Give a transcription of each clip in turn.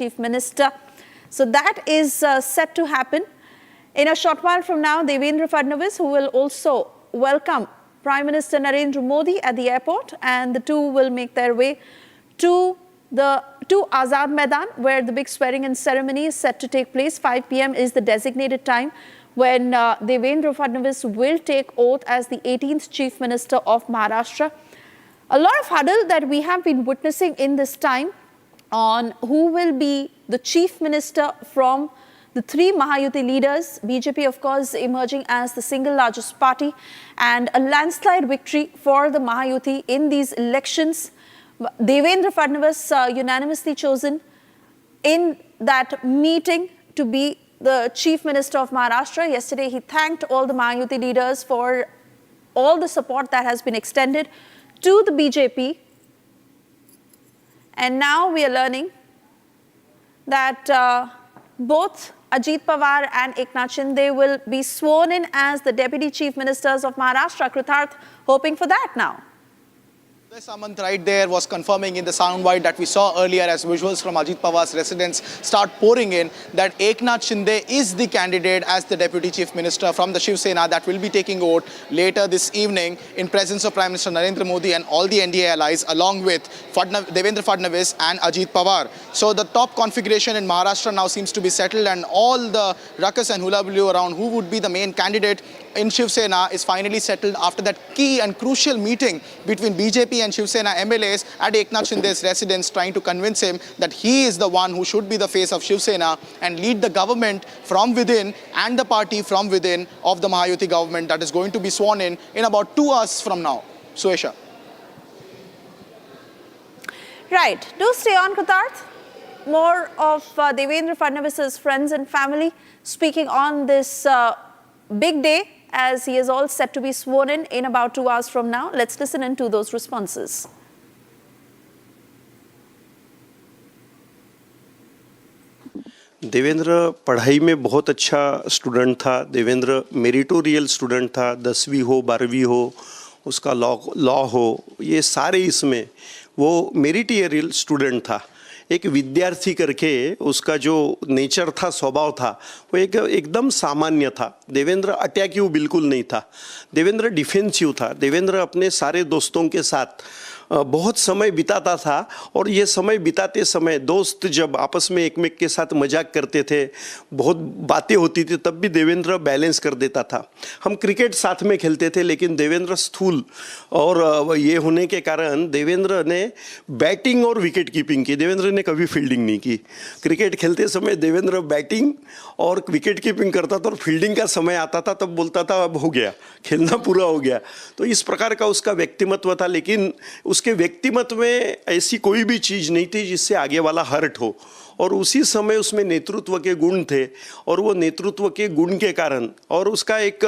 Chief Minister. So that is set to happen. In a short while from now, Devendra Fadnavis, who will also welcome Prime Minister Narendra Modi at the airport, and the two will make their way to Azad Maidan, where the big swearing-in ceremony is set to take place. 5 p.m. is the designated time when Devendra Fadnavis will take oath as the 18th Chief Minister of Maharashtra. A lot of huddle that we have been witnessing in this time on who will be the Chief Minister from the three Mahayuti leaders. BJP, of course, emerging as the single largest party, and a landslide victory for the Mahayuti in these elections. Devendra Fadnavis unanimously chosen in that meeting to be the Chief Minister of Maharashtra. Yesterday, he thanked all the Mahayuti leaders for all the support that has been extended to the BJP. And now we are learning that both Ajit Pawar and Eknath Shinde will be sworn in as the Deputy Chief Ministers of Maharashtra. Kritarth hoping for that now. Samant right there was confirming in the soundbite that we saw earlier as visuals from Ajit Pawar's residence start pouring in that Eknath Shinde is the candidate as the Deputy Chief Minister from the Shiv Sena that will be taking oath later this evening in presence of Prime Minister Narendra Modi and all the NDA allies, along with Devendra Fadnavis and Ajit Pawar. So the top configuration in Maharashtra now seems to be settled, and all the ruckus and hullabaloo around who would be the main candidate in Shiv Sena is finally settled after that key and crucial meeting between BJP and Shiv Sena MLAs at Eknath Shinde's residence, trying to convince him that he is the one who should be the face of Shiv Sena and lead the government from within and the party from within of the Mahayuti government that is going to be sworn in about 2 hours from now. Suesha. Right. Do stay on, Kritarth. More of Devendra Fadnavis's friends and family speaking on this big day, as he is all set to be sworn in about 2 hours from now. Let's listen into those responses. Devendra पढ़ाई में बहुत अच्छा student था। Devendra मेरिटोरियल student था, 10वीं हो 12वीं हो, उसका लॉ हो, ये सारे इसमें वो मेरिटोरियल स्टूडेंट था। एक विद्यार्थी करके उसका जो नेचर था, स्वभाव था, वो एकदम सामान्य था। देवेंद्र अटैकिव बिल्कुल नहीं था। देवेंद्र डिफेंसिव था। देवेंद्र अपने सारे दोस्तों के साथ बहुत समय बिताता था, और ये समय बिताते समय दोस्त जब आपस में एक के साथ मजाक करते थे, बहुत बातें होती थी, तब भी देवेंद्र बैलेंस कर देता था। हम क्रिकेट साथ में खेलते थे, लेकिन देवेंद्र स्थूल और ये होने के कारण देवेंद्र ने बैटिंग और विकेट कीपिंग की। देवेंद्र ने कभी फील्डिंग नहीं की। क्रिकेट खेलते समय देवेंद्र बैटिंग और विकेट कीपिंग करता था, और फील्डिंग का समय आता था तब बोलता था अब हो गया, खेलना पूरा हो गया। तो इस प्रकार का उसका व्यक्तिमत्व था, लेकिन उसके व्यक्तिमत्व में ऐसी कोई भी चीज़ नहीं थी जिससे आगे वाला हर्ट हो, और उसी समय उसमें नेतृत्व के गुण थे, और वो नेतृत्व के गुण के कारण और उसका एक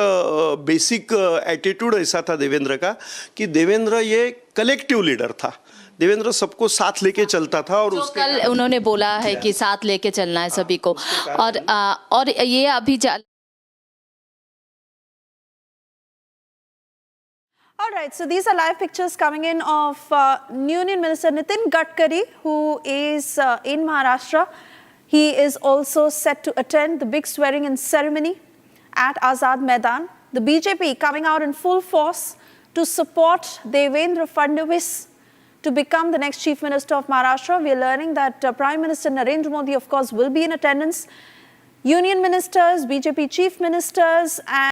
बेसिक एटीट्यूड ऐसा था देवेंद्र का कि देवेंद्र ये कलेक्टिव लीडर था। देवेंद्र सबको साथ लेके चलता था, और उसके कल उन्होंने बोला है कि साथ लेके चलना है सभी को, और ये अभी All right, so these are live pictures coming in of Union Minister Nitin Gadkari, who is in Maharashtra. He is also set to attend the big swearing-in ceremony at Azad Maidan. The BJP coming out in full force to support Devendra Fadnavis to become the next Chief Minister of Maharashtra. We are learning that Prime Minister Narendra Modi, of course, will be in attendance. Union ministers, BJP chief ministers, and